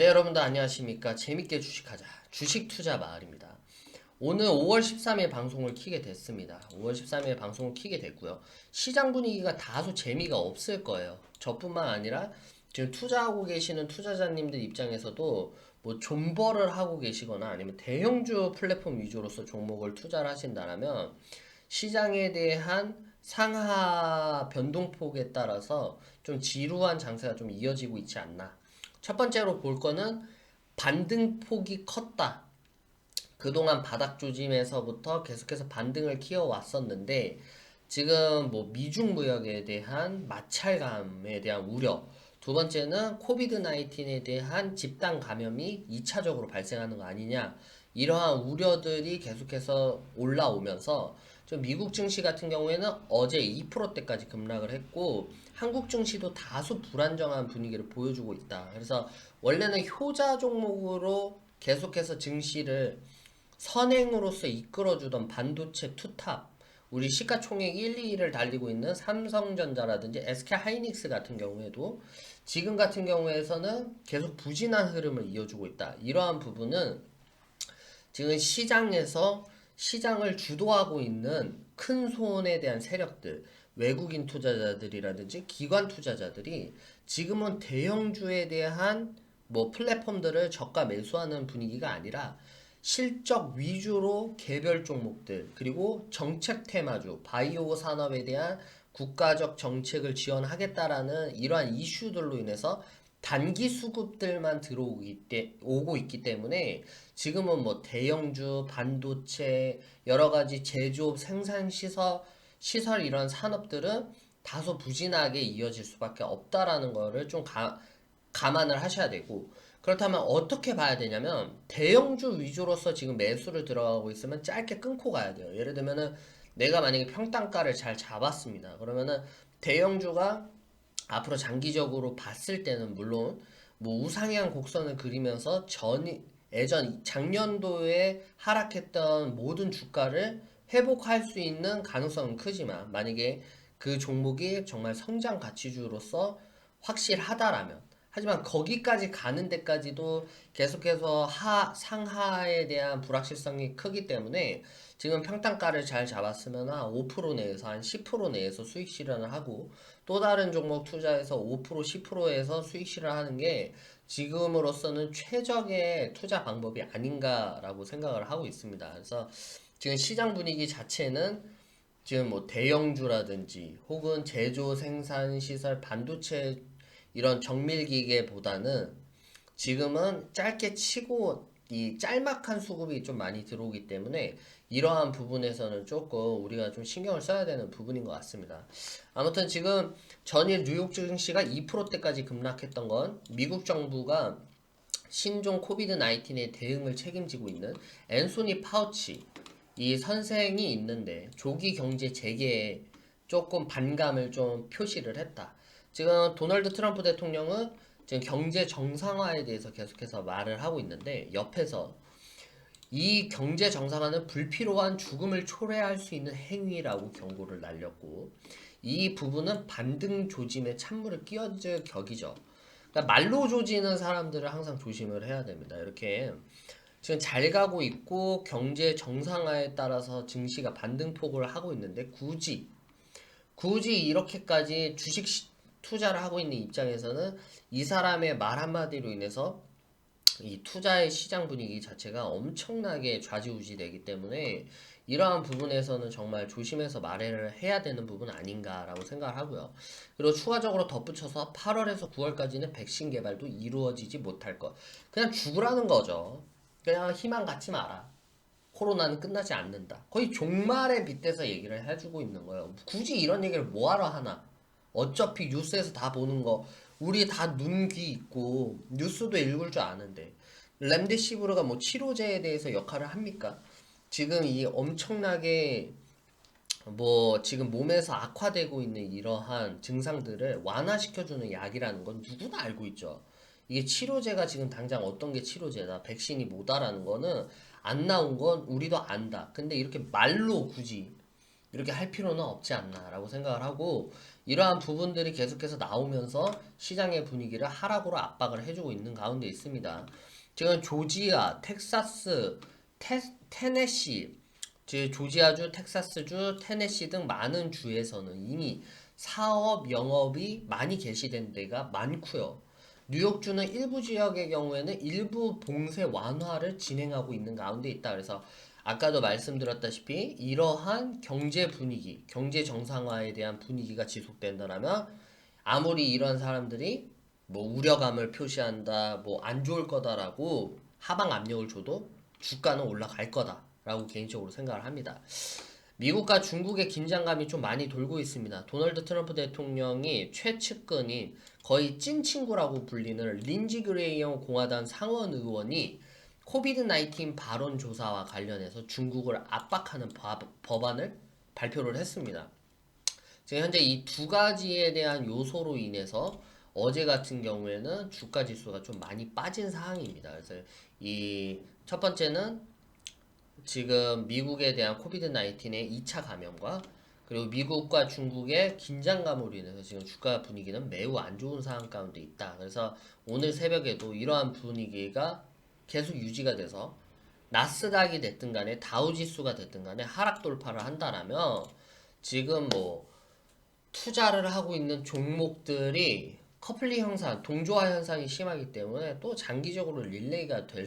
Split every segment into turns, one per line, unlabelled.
네, 여러분들 안녕하십니까? 재밌게 주식하자. 주식 투자 마을입니다. 오늘 5월 13일 방송을 키게 됐습니다. 5월 13일 방송을 키게 됐고요. 시장 분위기가 다소 재미가 없을 거예요. 저뿐만 아니라 지금 투자하고 계시는 투자자님들 입장에서도 뭐 존버를 하고 계시거나 아니면 대형주 플랫폼 위주로서 종목을 투자를 하신다면 시장에 대한 상하 변동폭에 따라서 좀 지루한 장세가 좀 이어지고 있지 않나. 첫 번째로 볼 거는 반등폭이 컸다. 그동안 바닥 조짐에서부터 계속해서 반등을 키워왔었는데 지금 뭐 미중 무역에 대한 마찰감에 대한 우려, 두 번째는 코비드 19에 대한 집단 감염이 2차적으로 발생하는 거 아니냐, 이러한 우려들이 계속해서 올라오면서 좀 미국 증시 같은 경우에는 어제 2%대까지 급락을 했고 한국 증시도 다소 불안정한 분위기를 보여주고 있다. 그래서 원래는 효자 종목으로 계속해서 증시를 선행으로서 이끌어주던 반도체 투탑, 우리 시가총액 1, 2위를 달리고 있는 삼성전자라든지 SK하이닉스 같은 경우에도 지금 같은 경우에서는 계속 부진한 흐름을 이어주고 있다. 이러한 부분은 지금 시장에서 시장을 주도하고 있는 큰 손에 대한 세력들, 외국인 투자자들이라든지 기관 투자자들이 지금은 대형주에 대한 뭐 플랫폼들을 저가 매수하는 분위기가 아니라 실적 위주로 개별 종목들, 그리고 정책 테마주, 바이오 산업에 대한 국가적 정책을 지원하겠다라는 이러한 이슈들로 인해서 단기 수급들만 오고 있기 때문에 지금은 뭐 대형주, 반도체, 여러 가지 제조업, 생산 시설 이런 산업들은 다소 부진하게 이어질 수밖에 없다라는 거를 좀 감안을 하셔야 되고, 그렇다면 어떻게 봐야 되냐면 대형주 위주로서 지금 매수를 들어가고 있으면 짧게 끊고 가야 돼요. 예를 들면은 내가 만약에 평단가를 잘 잡았습니다. 그러면은 대형주가 앞으로 장기적으로 봤을 때는 물론 뭐 우상향 곡선을 그리면서 예전 작년도에 하락했던 모든 주가를 회복할 수 있는 가능성은 크지만 만약에 그 종목이 정말 성장 가치주로서 확실하다라면, 하지만 거기까지 가는 데까지도 계속해서 상하에 대한 불확실성이 크기 때문에 지금 평단가를 잘 잡았으면 한5% 내에서 한 10% 내에서 수익 실현을 하고 또 다른 종목 투자해서 5% 10%에서 수익 실현하는 게 지금으로서는 최적의 투자 방법이 아닌가라고 생각을 하고 있습니다. 그래서 지금 시장 분위기 자체는 지금 뭐 대형주라든지 혹은 제조 생산 시설 반도체 이런 정밀기계보다는 지금은 짧게 치고 이 짤막한 수급이 좀 많이 들어오기 때문에 이러한 부분에서는 조금 우리가 좀 신경을 써야 되는 부분인 것 같습니다. 아무튼 지금 전일 뉴욕 증시가 2%대까지 급락했던 건 미국 정부가 신종 코비드 19의 대응을 책임지고 있는 앤소니 파우치 이 선생이 있는데 조기 경제 재개에 조금 반감을 좀 표시를 했다. 지금 도널드 트럼프 대통령은 지금 경제 정상화에 대해서 계속해서 말을 하고 있는데 옆에서 이 경제 정상화는 불필요한 죽음을 초래할 수 있는 행위라고 경고를 날렸고, 이 부분은 반등 조짐에 찬물을 끼얹을 격이죠. 그러니까 말로 조지는 사람들을 항상 조심을 해야 됩니다. 이렇게 지금 잘 가고 있고 경제 정상화에 따라서 증시가 반등폭을 하고 있는데 굳이 이렇게까지 투자를 하고 있는 입장에서는 이 사람의 말 한마디로 인해서 이 투자의 시장 분위기 자체가 엄청나게 좌지우지되기 때문에 이러한 부분에서는 정말 조심해서 말을 해야 되는 부분 아닌가라고 생각을 하고요. 그리고 추가적으로 덧붙여서 8월에서 9월까지는 백신 개발도 이루어지지 못할 것. 그냥 죽으라는 거죠. 그냥 희망 갖지 마라. 코로나는 끝나지 않는다. 거의 종말에 빗대서 얘기를 해주고 있는 거예요. 굳이 이런 얘기를 뭐하러 하나? 어차피 뉴스에서 다 보는 거, 우리 다 눈, 귀 있고 뉴스도 읽을 줄 아는데 렘데시비르가 뭐 치료제에 대해서 역할을 합니까? 지금 이 엄청나게 뭐 지금 몸에서 악화되고 있는 이러한 증상들을 완화시켜주는 약이라는 건 누구나 알고 있죠. 이게 치료제가 지금 당장 어떤 게 치료제다, 백신이 뭐다라는 거는 안 나온 건 우리도 안다. 근데 이렇게 말로 굳이 이렇게 할 필요는 없지 않나라고 생각을 하고, 이러한 부분들이 계속해서 나오면서 시장의 분위기를 하락으로 압박을 해주고 있는 가운데 있습니다. 지금 조지아, 텍사스, 테네시, 즉 조지아주, 텍사스주, 테네시 등 많은 주에서는 이미 사업 영업이 많이 개시된 데가 많고요. 뉴욕주는 일부 지역의 경우에는 일부 봉쇄 완화를 진행하고 있는 가운데 있다. 그래서 아까도 말씀드렸다시피 이러한 경제 분위기, 경제 정상화에 대한 분위기가 지속된다면 아무리 이런 사람들이 뭐 우려감을 표시한다, 뭐 안 좋을 거다라고 하방 압력을 줘도 주가는 올라갈 거다라고 개인적으로 생각을 합니다. 미국과 중국의 긴장감이 좀 많이 돌고 있습니다. 도널드 트럼프 대통령이 최측근인 거의 찐 친구라고 불리는 린지 그레이엄 공화당 상원 의원이 코비드 19 발언 조사와 관련해서 중국을 압박하는 법안을 발표를 했습니다. 지금 현재 이 두 가지에 대한 요소로 인해서 어제 같은 경우에는 주가 지수가 좀 많이 빠진 상황입니다. 그래서 이 첫 번째는 지금 미국에 대한 코비드 19의 2차 감염과 그리고 미국과 중국의 긴장감으로 인해서 지금 주가 분위기는 매우 안 좋은 상황 가운데 있다. 그래서 오늘 새벽에도 이러한 분위기가 계속 유지가 돼서 나스닥이 됐든 간에 다우지수가 됐든 간에 하락 돌파를 한다라면 지금 뭐 투자를 하고 있는 종목들이 커플링 현상, 동조화 현상이 심하기 때문에 또 장기적으로 릴레이가 될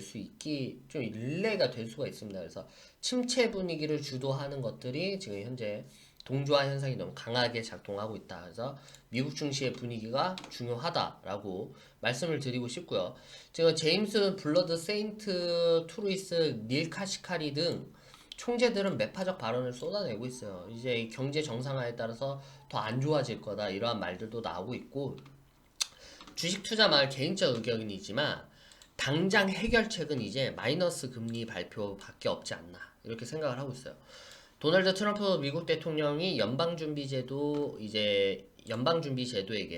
좀 릴레이가 될 수가 있습니다. 그래서 침체 분위기를 주도하는 것들이 지금 현재 동조화 현상이 너무 강하게 작동하고 있다. 그래서 미국 증시의 분위기가 중요하다라고 말씀을 드리고 싶고요. 지금 제임스 블러드 세인트 투루이스 닐 카시카리 등 총재들은 매파적 발언을 쏟아내고 있어요. 이제 경제 정상화에 따라서 더 안 좋아질 거다 이러한 말들도 나오고 있고 주식 투자 말 개인적 의견이지만 당장 해결책은 이제 마이너스 금리 발표밖에 없지 않나 이렇게 생각을 하고 있어요. 도널드 트럼프 미국 대통령이 연방준비제도에게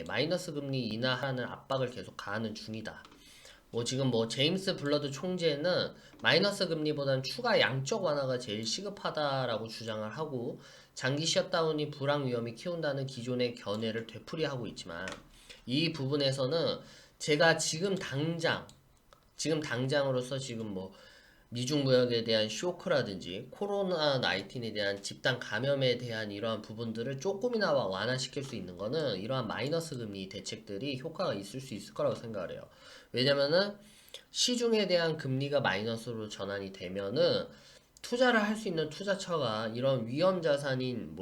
마이너스 금리 인하하는 압박을 계속 가하는 중이다. 지금 제임스 블러드 총재는 마이너스 금리보다는 추가 양적 완화가 제일 시급하다라고 주장을 하고 장기 셧다운이 불황 위험이 키운다는 기존의 견해를 되풀이하고 있지만 이 부분에서는 제가 지금 당장으로서 지금 미중 무역에 대한 쇼크라든지 코로나 19에 대한 집단 감염에 대한 이러한 부분들을 조금이나마 완화시킬 수 있는 거는 이러한 마이너스 금리 대책들이 효과가 있을 수 있을 거라고 생각을 해요. 왜냐면은 시중에 대한 금리가 마이너스로 전환이 되면은 투자를 할 수 있는 투자처가 이런 위험 자산인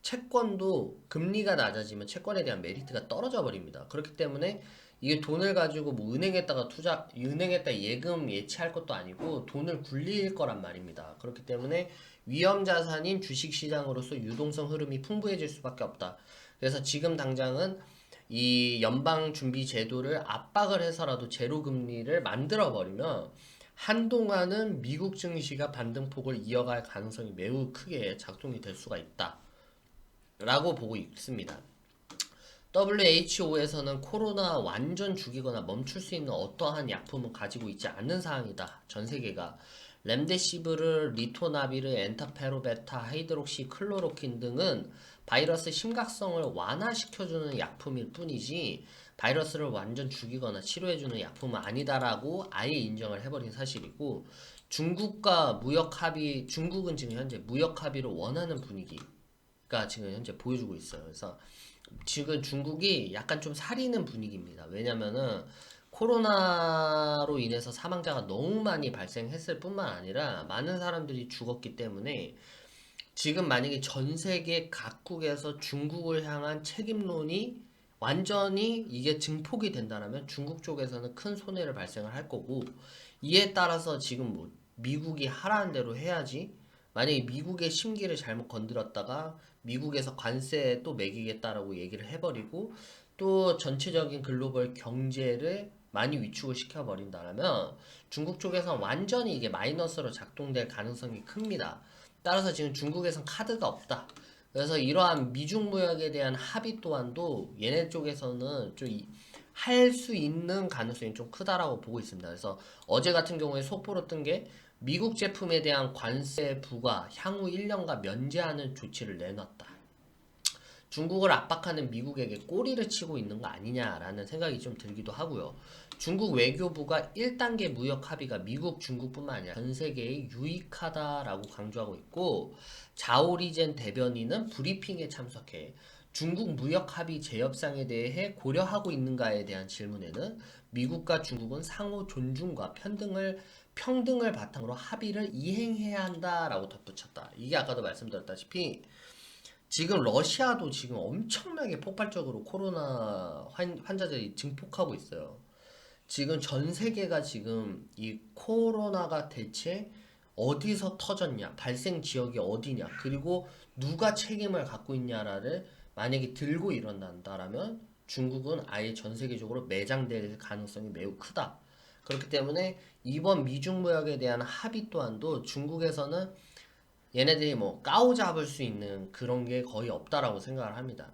채권도 금리가 낮아지면 채권에 대한 메리트가 떨어져 버립니다. 그렇기 때문에 이게 돈을 가지고 은행에다 예금 예치할 것도 아니고 돈을 굴릴 거란 말입니다. 그렇기 때문에 위험 자산인 주식 시장으로서 유동성 흐름이 풍부해질 수밖에 없다. 그래서 지금 당장은 이 연방 준비 제도를 압박을 해서라도 제로 금리를 만들어 버리면 한동안은 미국 증시가 반등폭을 이어갈 가능성이 매우 크게 작동이 될 수가 있다. 라고 보고 있습니다. WHO에서는 코로나 완전 죽이거나 멈출 수 있는 어떠한 약품은 가지고 있지 않는 상황이다. 전 세계가 렘데시비르, 리토나비르, 엔타페로베타, 하이드록시 클로로킨 등은 바이러스 심각성을 완화시켜주는 약품일 뿐이지 바이러스를 완전 죽이거나 치료해주는 약품은 아니다라고 아예 인정을 해버린 사실이고 중국은 지금 현재 무역 합의를 원하는 분위기가 지금 현재 보여주고 있어요. 그래서 지금 중국이 약간 좀 사리는 분위기입니다. 왜냐면은 코로나로 인해서 사망자가 너무 많이 발생했을 뿐만 아니라 많은 사람들이 죽었기 때문에 지금 만약에 전 세계 각국에서 중국을 향한 책임론이 완전히 이게 증폭이 된다면 중국 쪽에서는 큰 손해를 발생을 할 거고 이에 따라서 지금 미국이 하라는 대로 해야지 만약에 미국의 심기를 잘못 건드렸다가 미국에서 관세 또 매기겠다라고 얘기를 해버리고 또 전체적인 글로벌 경제를 많이 위축을 시켜버린다면 중국 쪽에서 완전히 이게 마이너스로 작동될 가능성이 큽니다. 따라서 지금 중국에선 카드가 없다. 그래서 이러한 미중 무역에 대한 합의 또한도 얘네 쪽에서는 좀 할 수 있는 가능성이 좀 크다라고 보고 있습니다. 그래서 어제 같은 경우에 속보로 뜬 게 미국 제품에 대한 관세 부과 향후 1년간 면제하는 조치를 내놨다. 중국을 압박하는 미국에게 꼬리를 치고 있는 거 아니냐라는 생각이 좀 들기도 하고요. 중국 외교부가 1단계 무역 합의가 미국, 중국뿐만 아니라 전 세계에 유익하다라고 강조하고 있고, 자오리젠 대변인은 브리핑에 참석해 중국 무역 합의 재협상에 대해 고려하고 있는가에 대한 질문에는 미국과 중국은 상호 존중과 평등을 바탕으로 합의를 이행해야 한다라고 덧붙였다. 이게 아까도 말씀드렸다시피 지금 러시아도 지금 엄청나게 폭발적으로 코로나 환자들이 증폭하고 있어요. 지금 전 세계가 지금 이 코로나가 대체 어디서 터졌냐, 발생 지역이 어디냐, 그리고 누가 책임을 갖고 있냐를 만약에 들고 일어난다라면 중국은 아예 전 세계적으로 매장될 가능성이 매우 크다. 그렇기 때문에 이번 미중 무역에 대한 합의 또한도 중국에서는 얘네들이 뭐 까오잡을 수 있는 그런 게 거의 없다라고 생각을 합니다.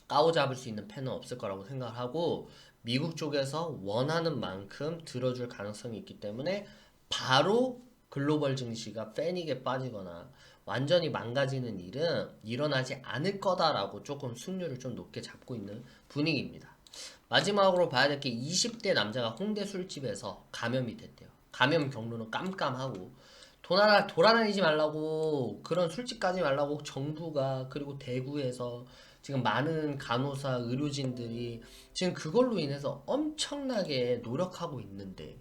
까오잡을 수 있는 펜은 없을 거라고 생각을 하고, 미국 쪽에서 원하는 만큼 들어줄 가능성이 있기 때문에 바로 글로벌 증시가 패닉에 빠지거나 완전히 망가지는 일은 일어나지 않을 거다라고 조금 승률을 좀 높게 잡고 있는 분위기입니다. 마지막으로 봐야 될 게 20대 남자가 홍대 술집에서 감염이 됐대요. 감염 경로는 깜깜하고 돌아다니지 말라고, 그런 술집 가지 말라고 정부가, 그리고 대구에서 지금 많은 간호사 의료진들이 지금 그걸로 인해서 엄청나게 노력하고 있는데,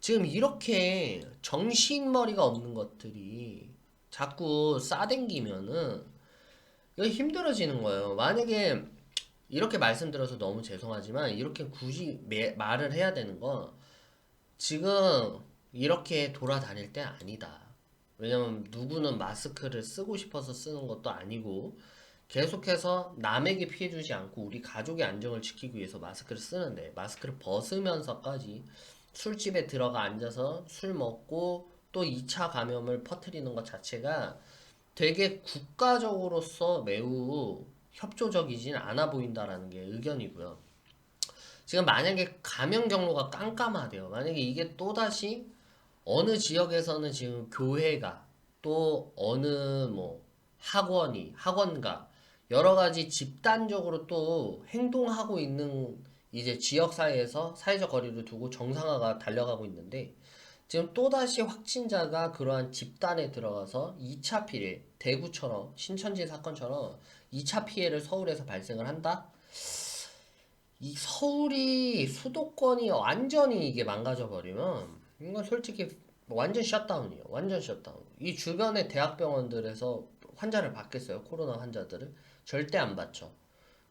지금 이렇게 정신머리가 없는 것들이 자꾸 싸댕기면은 이거 힘들어지는 거예요. 만약에 이렇게 말씀드려서 너무 죄송하지만 이렇게 굳이 말을 해야 되는 건, 지금 이렇게 돌아다닐 때 아니다. 왜냐면 누구는 마스크를 쓰고 싶어서 쓰는 것도 아니고, 계속해서 남에게 피해 주지 않고 우리 가족의 안정을 지키기 위해서 마스크를 쓰는데, 마스크를 벗으면서까지 술집에 들어가 앉아서 술 먹고 또 2차 감염을 퍼뜨리는 것 자체가 되게 국가적으로서 매우 협조적이진 않아 보인다라는 게 의견이고요. 지금 만약에 감염 경로가 깜깜하대요. 만약에 이게 또다시 어느 지역에서는 지금 교회가, 또 어느 뭐 학원가 여러 가지 집단적으로 또 행동하고 있는 이제 지역 사회에서 사회적 거리를 두고 정상화가 달려가고 있는데, 지금 또다시 확진자가 그러한 집단에 들어가서 2차 피해, 대구처럼 신천지 사건처럼 2차 피해를 서울에서 발생을 한다? 이 서울이 수도권이 완전히 이게 망가져 버리면 이건 솔직히 완전 셧다운이에요. 완전 셧다운. 이 주변의 대학병원들에서 환자를 받겠어요. 코로나 환자들을 절대 안 받죠.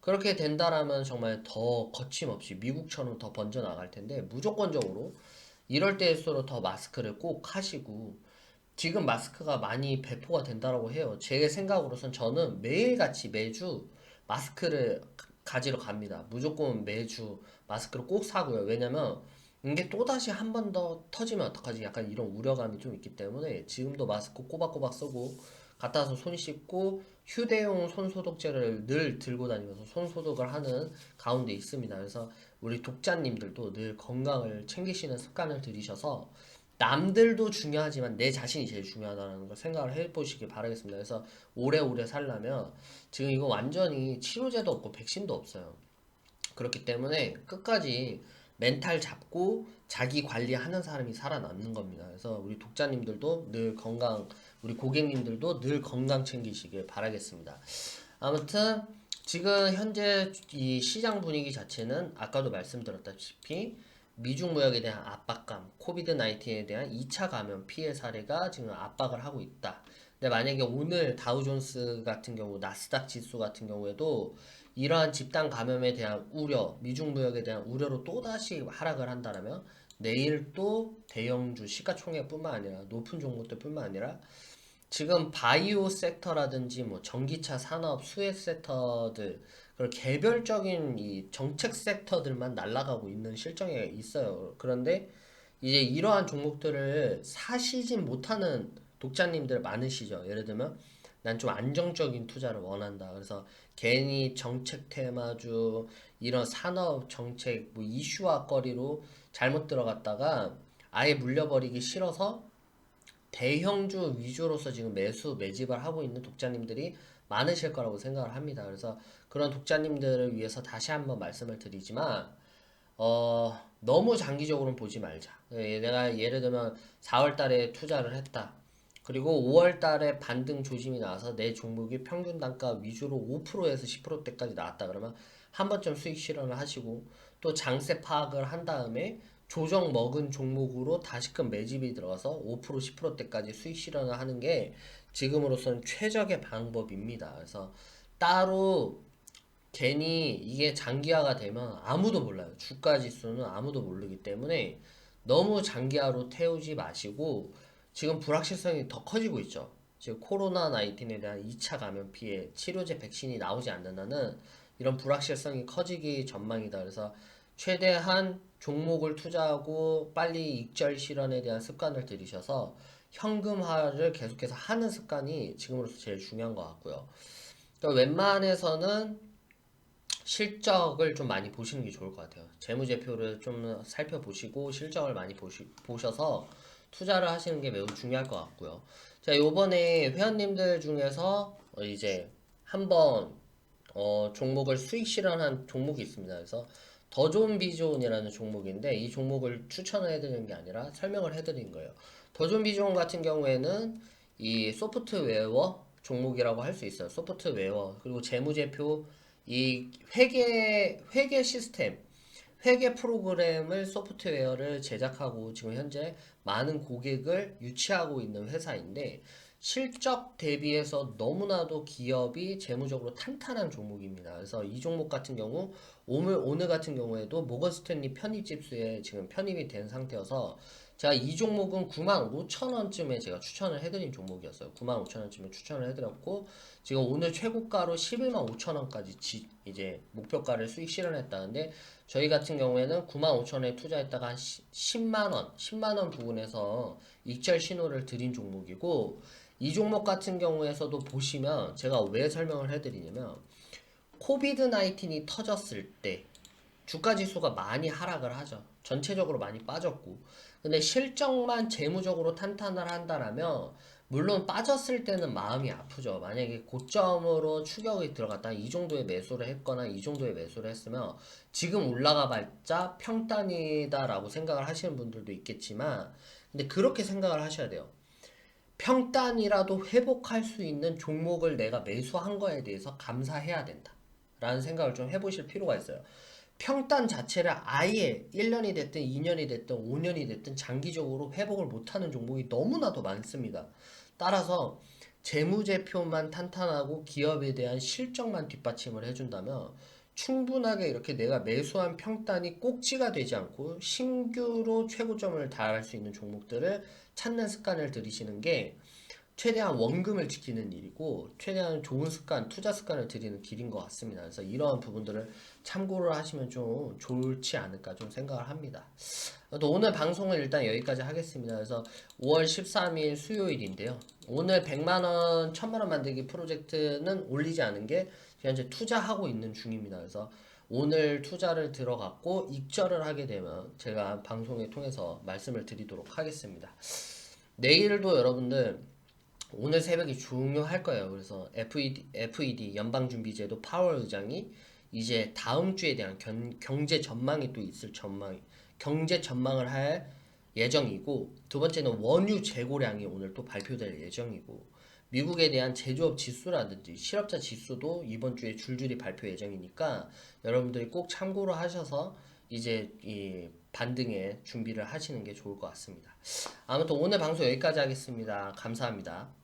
그렇게 된다라면 정말 더 거침없이 미국처럼 더 번져 나갈 텐데, 무조건적으로 이럴 때일수록 더 마스크를 꼭 하시고, 지금 마스크가 많이 배포가 된다라고 해요. 제 생각으로선 저는 매일같이 매주 마스크를 가지러 갑니다. 무조건 매주 마스크를 꼭 사고요. 왜냐면 이게 또다시 한 번 더 터지면 어떡하지? 약간 이런 우려감이 좀 있기 때문에 지금도 마스크 꼬박꼬박 쓰고, 갔다 와서 손 씻고 휴대용 손소독제를 늘 들고 다니면서 손소독을 하는 가운데 있습니다. 그래서 우리 독자님들도 늘 건강을 챙기시는 습관을 들이셔서 남들도 중요하지만 내 자신이 제일 중요하다는 걸 생각을 해보시기 바라겠습니다. 그래서 오래오래 살려면 지금 이거 완전히 치료제도 없고 백신도 없어요. 그렇기 때문에 끝까지 멘탈 잡고 자기 관리하는 사람이 살아남는 겁니다. 그래서 우리 독자님들도 늘 건강, 우리 고객님들도 늘 건강 챙기시길 바라겠습니다. 아무튼 지금 현재 이 시장 분위기 자체는 아까도 말씀드렸다시피 미중 무역에 대한 압박감, 코비드 19에 대한 2차 감염 피해 사례가 지금 압박을 하고 있다. 근데 만약에 오늘 다우존스 같은 경우, 나스닥 지수 같은 경우에도 이러한 집단 감염에 대한 우려, 미중 무역에 대한 우려로 또다시 하락을 한다면 내일 또 대형주 시가총액뿐만 아니라 높은 종목들뿐만 아니라 지금 바이오 섹터라든지 뭐 전기차 산업, 수혜 섹터들, 그런 개별적인 이 정책 섹터들만 날아가고 있는 실정에 있어요. 그런데 이제 이러한 종목들을 사시진 못하는 독자님들 많으시죠. 예를 들면 난 좀 안정적인 투자를 원한다. 그래서 괜히 정책 테마주, 이런 산업 정책 뭐 이슈화 거리로 잘못 들어갔다가 아예 물려버리기 싫어서 대형주 위주로서 지금 매수 매집을 하고 있는 독자님들이 많으실 거라고 생각을 합니다. 그래서 그런 독자님들을 위해서 다시 한번 말씀을 드리지만 너무 장기적으로는 보지 말자. 내가 예를 들면 4월 달에 투자를 했다. 그리고 5월 달에 반등 조짐이 나와서 내 종목이 평균 단가 위주로 5%에서 10%대까지 나왔다 그러면 한 번쯤 수익 실현을 하시고 또 장세 파악을 한 다음에 조정 먹은 종목으로 다시금 매집이 들어가서 5% 10%대까지 수익 실현을 하는 게 지금으로서는 최적의 방법입니다. 그래서 따로 괜히 이게 장기화가 되면 아무도 몰라요. 주가 지수는 아무도 모르기 때문에 너무 장기화로 태우지 마시고 지금 불확실성이 더 커지고 있죠. 지금 코로나 19에 대한 2차 감염 피해 치료제 백신이 나오지 않는다는 이런 불확실성이 커지기 전망이다. 그래서 최대한 종목을 투자하고 빨리 익절 실현에 대한 습관을 들이셔서 현금화를 계속해서 하는 습관이 지금으로서 제일 중요한 것 같고요. 그러니까 웬만해서는 실적을 좀 많이 보시는 게 좋을 것 같아요. 재무제표를 좀 살펴보시고 실적을 많이 보셔서 투자를 하시는 게 매우 중요할 것 같고요. 자, 요번에 회원님들 중에서 이제 한번 종목을 수익 실현한 종목이 있습니다. 그래서 더 좋은 비즈온이라는 종목인데 이 종목을 추천을 해드리는 게 아니라 설명을 해드린 거예요. 더 좋은 비즈온 같은 경우에는 이 소프트웨어 종목이라고 할 수 있어요. 소프트웨어 그리고 재무제표 이 회계 시스템 회계 프로그램을 소프트웨어를 제작하고 지금 현재 많은 고객을 유치하고 있는 회사인데 실적 대비해서 너무나도 기업이 재무적으로 탄탄한 종목입니다. 그래서 이 종목 같은 경우 오늘 같은 경우에도 모건 스탠리 편입 집수에 지금 편입이 된 상태여서 제가 이 종목은 95,000원쯤에 제가 추천을 해드린 종목이었어요. 95,000원쯤에 추천을 해드렸고 지금 오늘 최고가로 115,000원까지 이제 목표가를 수익 실현했다는데 저희 같은 경우에는 95,000원에 투자했다가 한 10만원 부분에서 익절 신호를 드린 종목이고 이 종목 같은 경우에서도 보시면 제가 왜 설명을 해드리냐면 코비드 19이 터졌을 때 주가 지수가 많이 하락을 하죠. 전체적으로 많이 빠졌고. 근데 실적만 재무적으로 탄탄을 한다라면 물론 빠졌을 때는 마음이 아프죠. 만약에 고점으로 추격이 들어갔다 이 정도의 매수를 했거나 이 정도의 매수를 했으면 지금 올라가 봤자 평단이다라고 생각을 하시는 분들도 있겠지만 근데 그렇게 생각을 하셔야 돼요. 평단이라도 회복할 수 있는 종목을 내가 매수한 거에 대해서 감사해야 된다. 라는 생각을 좀 해보실 필요가 있어요. 평단 자체를 아예 1년이 됐든 2년이 됐든 5년이 됐든 장기적으로 회복을 못하는 종목이 너무나도 많습니다. 따라서 재무제표만 탄탄하고 기업에 대한 실적만 뒷받침을 해준다면 충분하게 이렇게 내가 매수한 평단이 꼭지가 되지 않고 신규로 최고점을 달할 수 있는 종목들을 찾는 습관을 들이시는 게 최대한 원금을 지키는 일이고 최대한 좋은 습관, 투자 습관을 들이는 길인 것 같습니다. 그래서 이러한 부분들을 참고를 하시면 좀 좋지 않을까 좀 생각을 합니다. 또 오늘 방송은 일단 여기까지 하겠습니다. 그래서 5월 13일 수요일인데요. 오늘 100만원, 1000만원 만들기 프로젝트는 올리지 않은 게 현재 투자하고 있는 중입니다. 그래서 오늘 투자를 들어갔고 익절을 하게 되면 제가 방송을 통해서 말씀을 드리도록 하겠습니다. 내일도 여러분들 오늘 새벽이 중요할 거예요. 그래서 FED 연방준비제도 파월 의장이 이제 다음 주에 대한 경제 전망이 또 있을 경제 전망을 할 예정이고 두 번째는 원유 재고량이 오늘 또 발표될 예정이고 미국에 대한 제조업 지수라든지 실업자 지수도 이번 주에 줄줄이 발표 예정이니까 여러분들이 꼭 참고로 하셔서 이제 이 반등에 준비를 하시는 게 좋을 것 같습니다. 아무튼 오늘 방송 여기까지 하겠습니다. 감사합니다.